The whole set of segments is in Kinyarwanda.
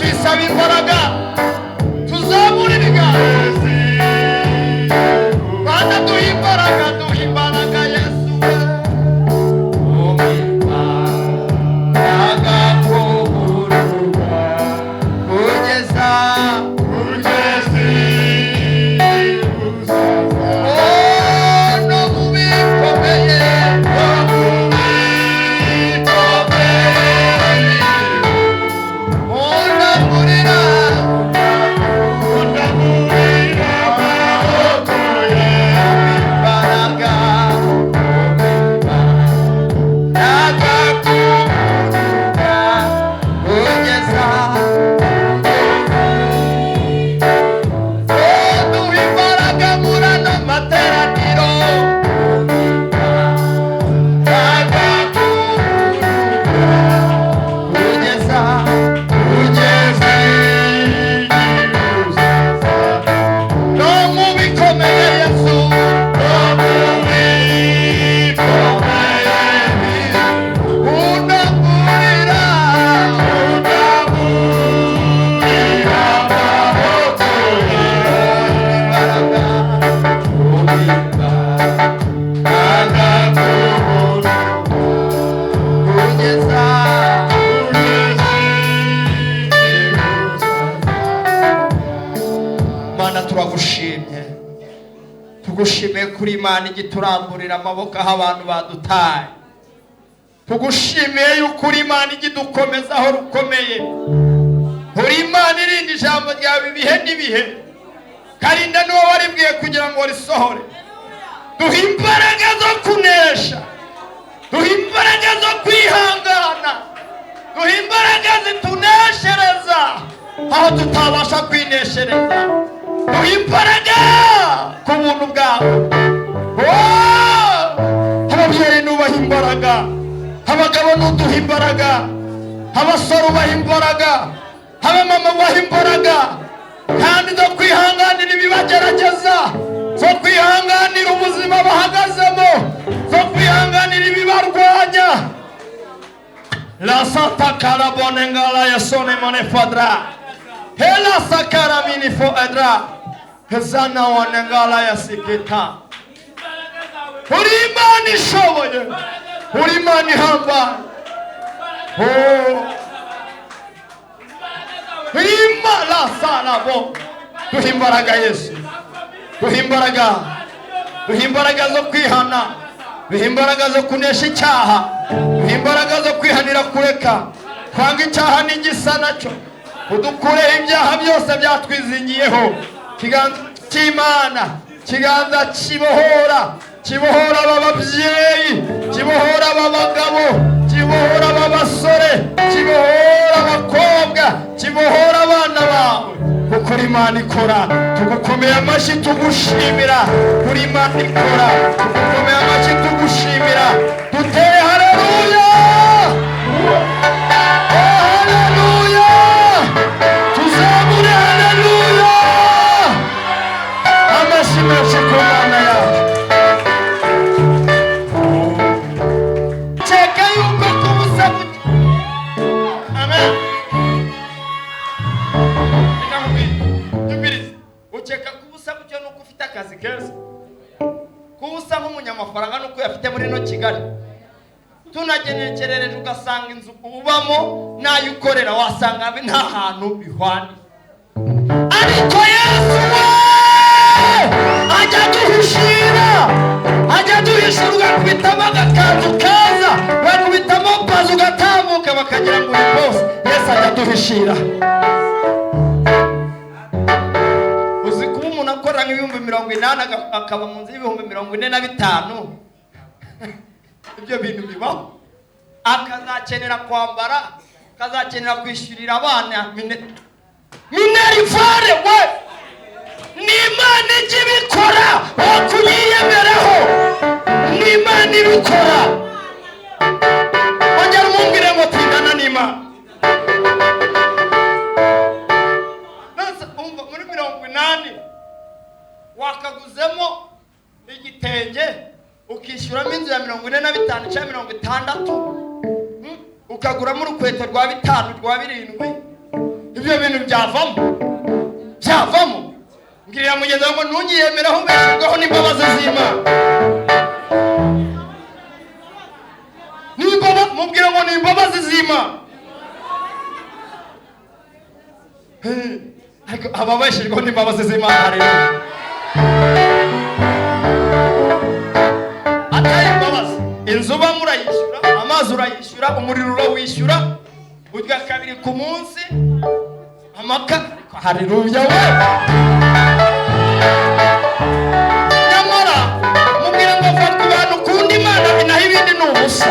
twisaba imbaraga tuzamura ibiganza Mana duha imbaraga Yesu tugushimiye kuri Imana igituramburira amaboko aho abantu badutaye tugushimiye yuko uri Imana igidukomeza aho rukomeye uri Imana irinda ijambo ryawe ibihe n'ibihe karinda n'uwo waribwiye kugira ngo risohore duha imbaraga zo kunesha duha imbaraga zo kwihangana duha imbaraga zituneshereza aho tutabasha kwineshereza duha imbaraga ku buntu bwawe ababyeyi nubaha imbaraga abagabo nuduha imbaraga abasore ubaha imbaraga abamama ubaha imbaraga kandi zo kwihanganira ibibagerageza zo kwihanganira ubuzima bahagazemo zo kwihanganira ibibarwanya la santa carabone ngala yasone mone fadra hela sakara mini fo adra hezana wane ngala yasikita uri Imana ishoboye uri Imana ihambaye Imana salabo duha imbaraga Yesu duha imbaraga zo kwihana duha imbaraga zo kunesha icyaha duha imbaraga zo kwihanira kureka kwanga icyaha n'igisa nacyo udukureho ibyaha byose byatwizingiyeho kiganza cy'Imana kiganza kibohora aba babyeyi kibohora aba bagabo kibohora aba basore kibohora abakobwa kibohora abana bawe kuko uri Imana ikora tugukomeye amashyi tugushimira uri Imana ikora tugukomeye amashyi tugushimira duteye haleluya haleluya tuzamure haleluya amashyi menshi ku Mana yacu akazi keza kubusa nk'umunyamafaranga nuko yafite muri no Kigali tunagenekerereje ugasanga inzu ubamo nayo ukorera wasanga nta hantu bihwani ariko Yesu ajya duhishira kubitamo agakanzu keza bakubitamo pazu gatambuka bakagira ngo uri boss Yesu ajya duhishira akora nk'ibihumbi 80 akaba mu nzi y'ibihumbi 45 ibyo bintu bibaho akazakenera kwambara akazakenera kwishyurira abana minerivare we ni Imana ibikora wakuyiyemereho ni Imana ibikora ongera umumbwire ngo tingana n'Imana muri 80 wakaguzemo igitenge ukishyuramo inzu ya 45 cyangwa 60 ukaguramo urukweto rwa 5 rwa 7 ibyo bintu byavamo ngirira mugenzi ngo ntugiyemeraho ubeshejweho n'imbabazi z'Imana. Mubwira ngo ni imbabazi z'Imana. Ariko ababeshejweho n'imbabazi z'Imana rero atari imbabazi, inzu uba murayishyura, amazi urayishyura, umuriro urawishyura, urya kabiri ku munsi, haleluya we. Nyamara mubwira ngo va ku bantu ukunda Imana naho ibindi ni ubusa.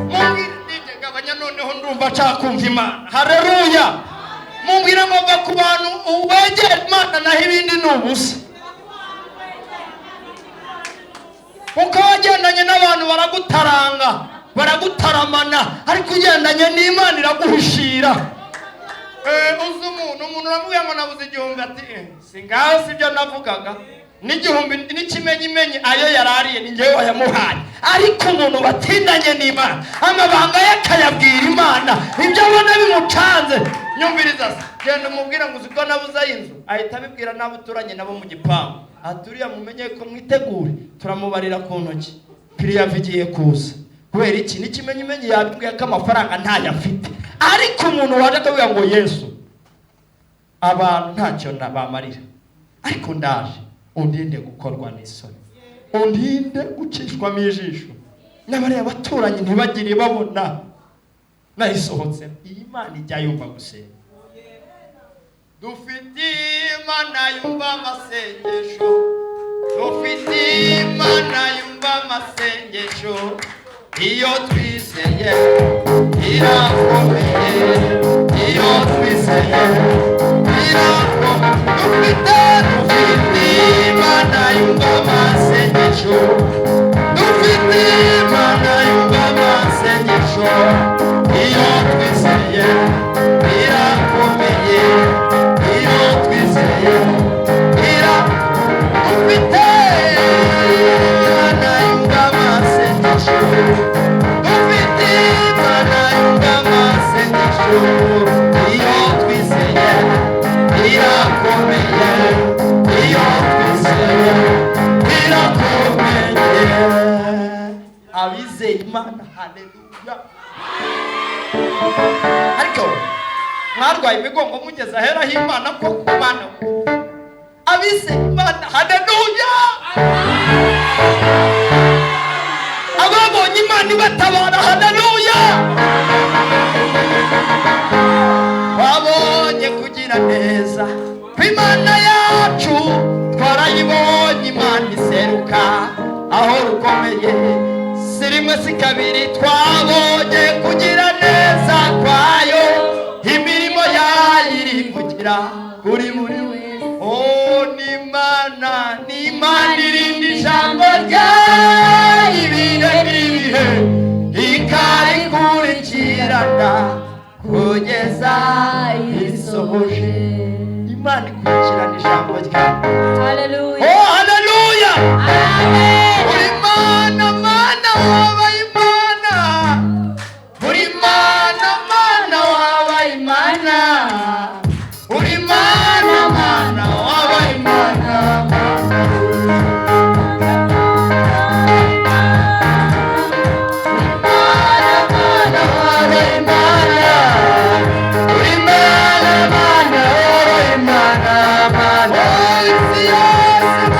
Mubwira gabanya noneho ndumva ncakumva Imana, haleluya. Mubwira ngo va ku bantu wegera Imana naho ibindi ni ubusa. Uko wagendanye n'abantu baragutaranga, baragutaramana, ariko ugendanye n'Imana iraguhishira. Uzi umuntu uramubwira ngo nabuze igihumbi, ati singaho sibyo navugaga, n'igihumbi n'ikimenyimenyi ayo yarariye ni njyewe wayamuhaye. Ariko umuntu batindanye n'Imana amabanga ye akayabwira Imana, ibyo abona bimucanze, nyumviriza se, genda umubwira ngo uzi ko nabuze inzu, ahita abibwira n'abo turanye nabo mu gipangu, aturiya mumenye ko mwitegure, turamubarira ku ntoki, piriya vigiye kuza. Kubera iki? N'ikimenyimenyi yabibwiye ko amafaranga ntayo afite. Ariko umuntu waje akavuga ngo Yesu abantu ntacyo nabamarira, ariko ndaje undinde gukorwa n'isoni, undinde gucishwamo ijisho, n'abariya baturanyi ntibagire babona nayisohotse. Iyi Imana ijya yumva gusenga. Dufite Imana yumva amasengesho, dufite Imana yumva amasengesho, iyo twiseye irakomeye, iyo twiseye irakomeye. Dufite Imana yumva amasengesho, dufite Imana yumva amasengesho, iyo twiseye irakomeye, iyo twiseye dufite Imana yumva amasengesho, dufite Imana yumva amasengesho, iyo twiseye irakomeye, iyo twiseye irakomeye. Abizeye Imana, haleluya. Ariko mwarwaye imigongo mugeze ahera h'Imana ko kumana, abizeye Imana, haleluya. Ababonye Imana ibatabara, haleluya. Wabonye kugira neza kw'Imana yacu, twarayibonye Imana iseruka aho rukomeye, si rimwe si kabiri twabonye kugira neza kwayo, imirimo yayo iri kugira kuri muri we. Ni Imana irinda ijambo ryayo ibihe n'ibihe, ikarikurikirana kugeza isohoje. Imana ikurikirana ijambo ryayo. Haleluya. Oh, haleluya. Amen. Uri Mana, Mana wabaye Imana, uri Mana, Mana wabaye Imana, uri Mana, Mana wabaye Imana. Yes.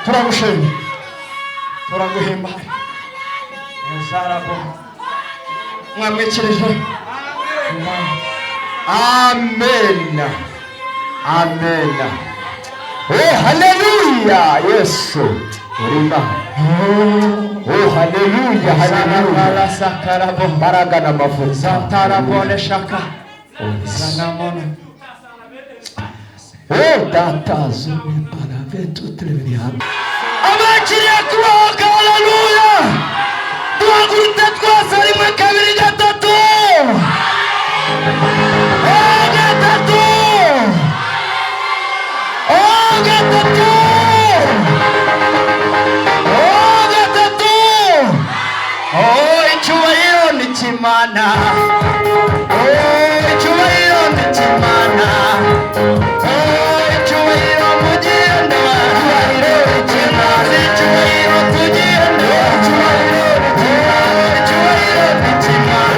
turagushimye turaguhimba zarabo mwamwikirije amen amen oh haleluya yesu urima oh haleluya haleluya sakarabo Imbaraga n'amavuta tarabone shaka sanamona oh datazo paravetu treviam abakiriye kuroga haleluya duhagurutse twese rimwe kabiri gatatu gatatu gatatu icyubahiro ni kimana icyubahiro ni kimana icyubahiro mugende icyubahiro ikimaze icyubahiro tugende icyubahiro ni kimana icyubahiro ni kimana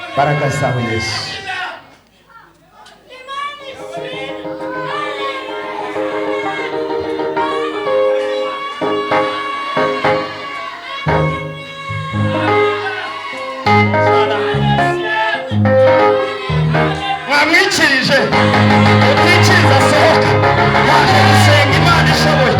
Imbaraga zawe Yesu mwamwikirije utwikiriza sohoka yaje gusenga Imana ishoboye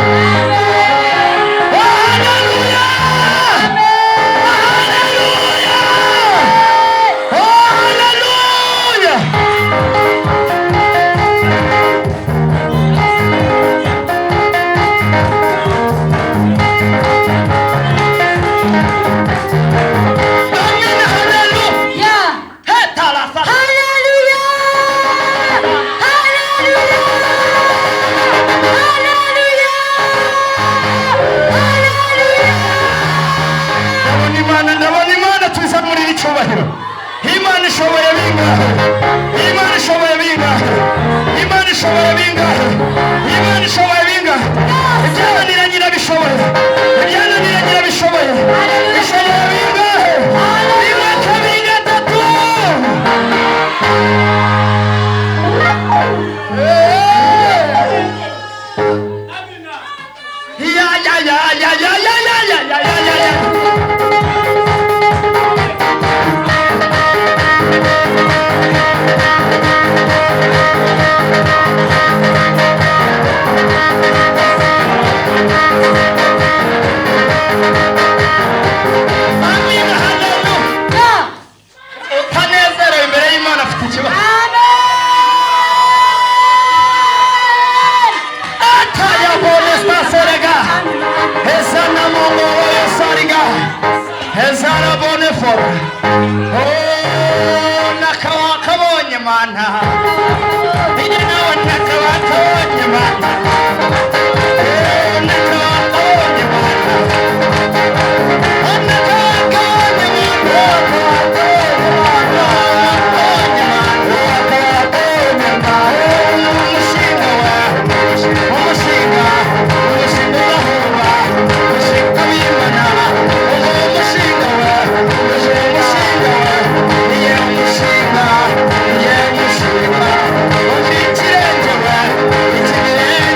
Yeah.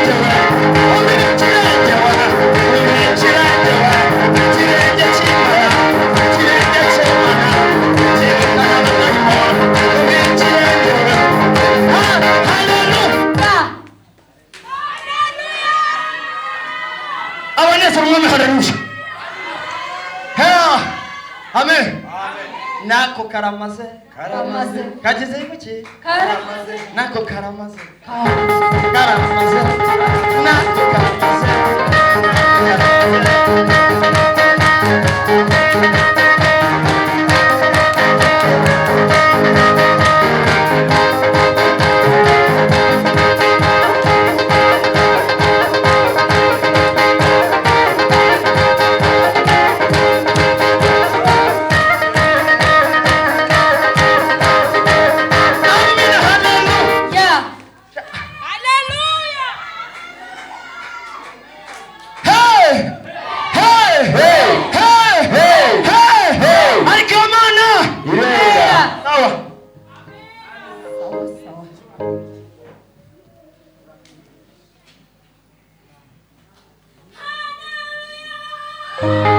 abaneza umwami haleluya. Amen. Nako karamaze kagize iki nako karamaze nako karamaze. Hallelujah.